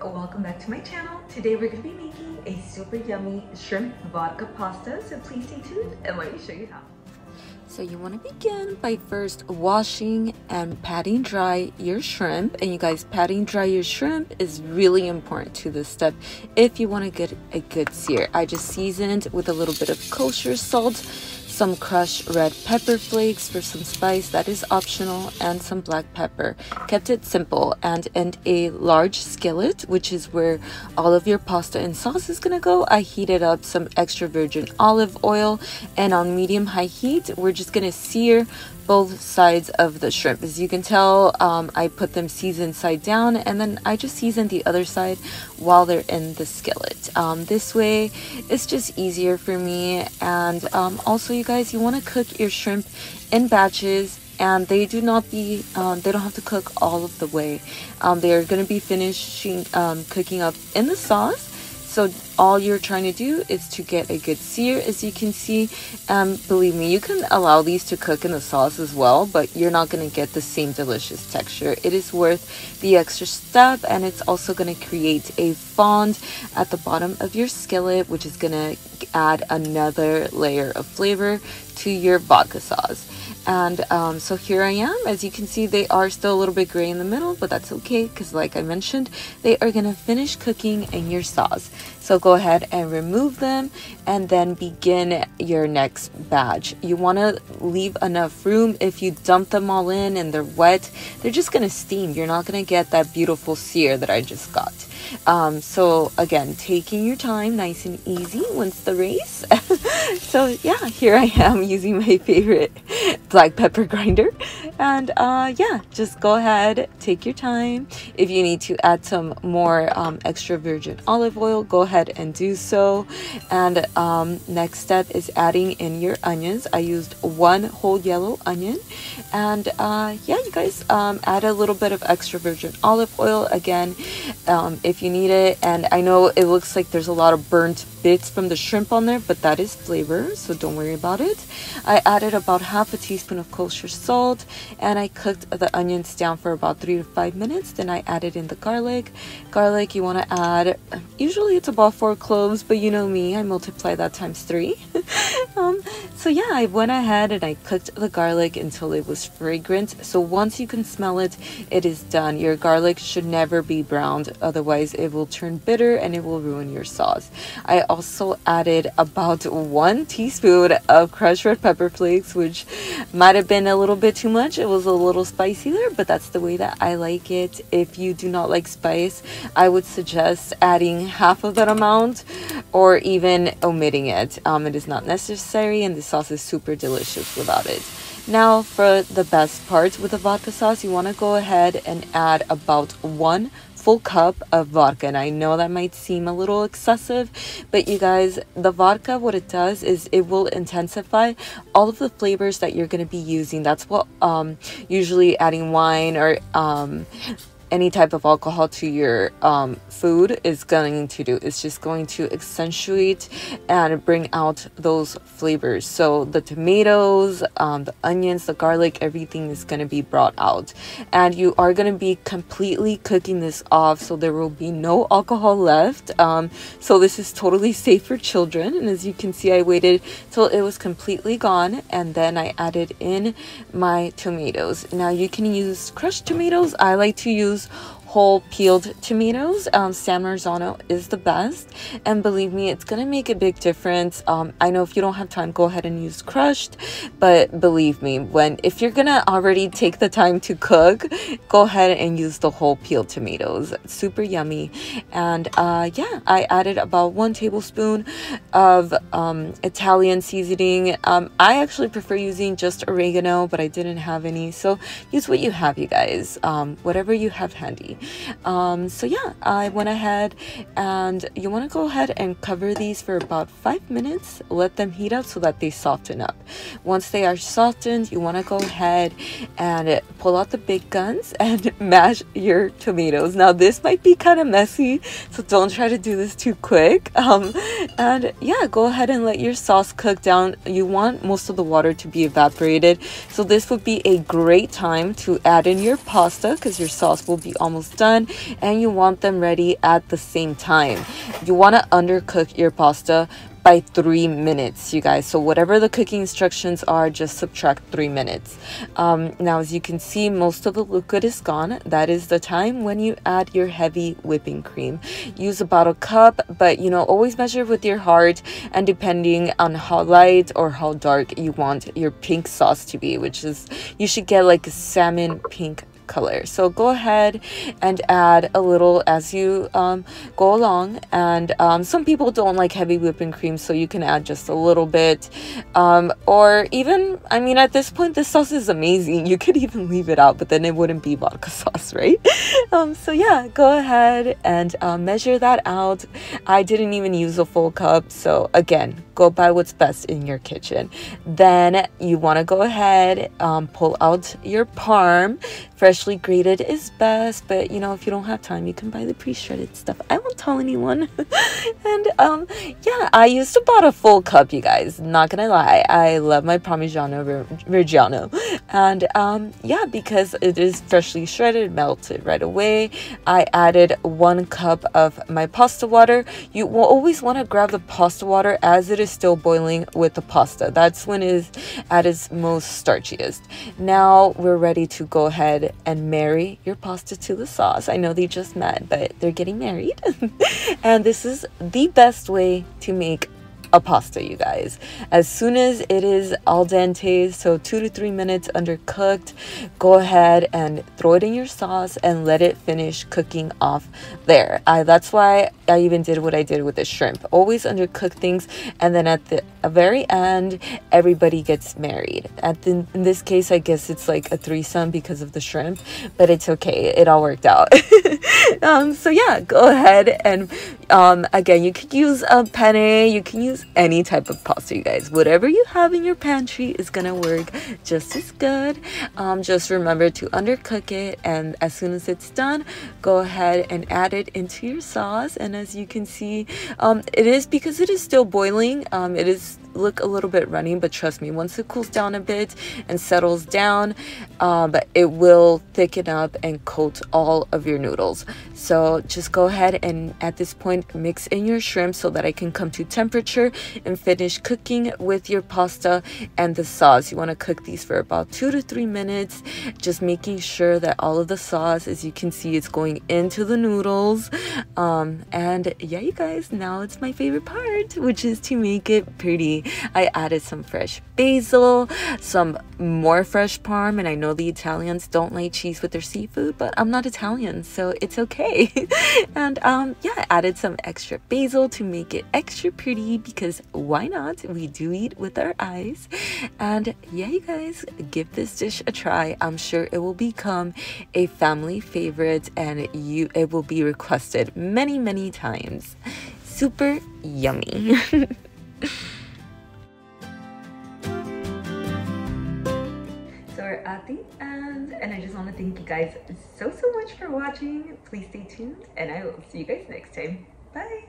welcome back to my channel. Today we're going to be making a super yummy shrimp vodka pasta, so please stay tuned and let me show you how. So you want to begin by first washing and patting dry your shrimp. And you guys, patting dry your shrimp is really important to this step if you want to get a good sear. I just seasoned with a little bit of kosher salt, some crushed red pepper flakes for some spice, that is optional, and some black pepper. Kept it simple. And in a large skillet, which is where all of your pasta and sauce is gonna go, I heated up some extra virgin olive oil, and on medium-high heat we're just gonna sear both sides of the shrimp. As you can tell, I put them seasoned side down, and then I just season the other side while they're in the skillet. This way it's just easier for me. And also, you guys, you want to cook your shrimp in batches, and they don't have to cook all of the way. They're going to be finishing cooking up in the sauce. So all you're trying to do is to get a good sear, as you can see. Believe me, you can allow these to cook in the sauce as well, but you're not going to get the same delicious texture. It is worth the extra step, and it's also going to create a fond at the bottom of your skillet, which is going to add another layer of flavor to your vodka sauce. And so here I am. As you can see, they are still a little bit gray in the middle, but that's okay, because like I mentioned, they are going to finish cooking in your sauce. So go ahead and remove them, and then begin your next batch. You want to leave enough room. If you dump them all in and they're wet, they're just going to steam. You're not going to get that beautiful sear that I just got. So again, taking your time, nice and easy, wins the race. So yeah, here I am using my favorite black pepper grinder, and yeah, just go ahead, take your time. If you need to add some more extra virgin olive oil, go ahead and do so. And next step is adding in your onions. I used one whole yellow onion, and yeah, you guys, add a little bit of extra virgin olive oil again if you need it. And I know it looks like there's a lot of burnt bits from the shrimp on there, but that is flavor, so don't worry about it. I added about half a teaspoon of kosher salt, and I cooked the onions down for about 3 to 5 minutes. Then I added in the garlic. Garlic, you want to add, usually it's about 4 cloves, but you know me, I multiply that times 3. So yeah, I went ahead and I cooked the garlic until it was fragrant. So once you can smell it, it is done. Your garlic should never be browned, otherwise it will turn bitter and it will ruin your sauce. I also added about 1 teaspoon of crushed red pepper flakes, which might have been a little bit too much. It was a little spicy there, but that's the way that I like it. If you do not like spice, I would suggest adding half of that amount or even omitting it. It is not necessary, and the sauce is super delicious without it. Now for the best part with the vodka sauce, you want to go ahead and add about 1 full cup of vodka. And I know that might seem a little excessive, but you guys, the vodka, what it does is it will intensify all of the flavors that you're going to be using. That's what usually adding wine or any type of alcohol to your food is going to do. It's just going to accentuate and bring out those flavors. So the tomatoes, the onions, the garlic, everything is going to be brought out. And you are going to be completely cooking this off, so there will be no alcohol left. So this is totally safe for children. And as you can see, I waited till it was completely gone, and then I added in my tomatoes. Now you can use crushed tomatoes. I like to use whole peeled tomatoes. San Marzano is the best, and believe me, it's gonna make a big difference. I know if you don't have time, go ahead and use crushed, but believe me, if you're gonna already take the time to cook, go ahead and use the whole peeled tomatoes. It's super yummy. And yeah, I added about 1 tablespoon of Italian seasoning. I actually prefer using just oregano, but I didn't have any, so use what you have, you guys, whatever you have handy. So yeah, I went ahead, and you want to go ahead and cover these for about 5 minutes. Let them heat up so that they soften up. Once they are softened, you want to go ahead and pull out the big guns and mash your tomatoes. Now this might be kind of messy, so don't try to do this too quick. And yeah, go ahead and let your sauce cook down. You want most of the water to be evaporated, so this would be a great time to add in your pasta, because your sauce will be almost almost done and you want them ready at the same time. You want to undercook your pasta by 3 minutes, you guys. So whatever the cooking instructions are, just subtract 3 minutes. Now, as you can see, most of the liquid is gone. That is the time when you add your heavy whipping cream. Use about a cup, but you know, always measure with your heart, and depending on how light or how dark you want your pink sauce to be, which is, you should get like a salmon pink color. So go ahead and add a little as you go along, and some people don't like heavy whipping cream, so you can add just a little bit, or even, I mean, at this point this sauce is amazing, you could even leave it out, but then it wouldn't be vodka sauce, right? So yeah, go ahead and measure that out. I didn't even use a full cup, so again, go by what's best in your kitchen. Then you want to go ahead, pull out your parm. Freshly grated is best, but you know, if you don't have time, you can buy the pre-shredded stuff. I won't tell anyone. And yeah, I used about a full cup, you guys, not gonna lie. I love my Parmigiano Reggiano, and yeah, because it is freshly shredded, melted right away. I added 1 cup of my pasta water. You will always want to grab the pasta water as it is still boiling with the pasta. That's when it is at its most starchiest. Now we're ready to go ahead and marry your pasta to the sauce. I know they just met, but they're getting married. And this is the best way to make a pasta, you guys. As soon as it is al dente, so 2 to 3 minutes undercooked, go ahead and throw it in your sauce and let it finish cooking off there. That's why I even did what I did with the shrimp. Always undercook things, and then at the very end, everybody gets married. In this case, I guess it's like a threesome because of the shrimp, but it's okay. It all worked out. So yeah, go ahead and again, you could use a penne, you can use any type of pasta, you guys. Whatever you have in your pantry is gonna work just as good. Just remember to undercook it, and as soon as it's done, go ahead and add it into your sauce. And as you can see, it is, because it is still boiling, it is look a little bit runny, but trust me, once it cools down a bit and settles down, it will thicken up and coat all of your noodles. So just go ahead and at this point mix in your shrimp so that I can come to temperature and finish cooking with your pasta and the sauce. You want to cook these for about 2 to 3 minutes, just making sure that all of the sauce, as you can see, is going into the noodles. And yeah, you guys, now it's my favorite part, which is to make it pretty. I added some fresh basil, some more fresh parm, and I know the Italians don't like cheese with their seafood, but I'm not Italian, so it's okay. And yeah, I added some extra basil to make it extra pretty, because why not? We do eat with our eyes. And yeah, you guys, give this dish a try. I'm sure it will become a family favorite, and it will be requested many times. Super yummy. We're at the end, and I just want to thank you guys so much for watching. Please stay tuned, and I will see you guys next time. Bye.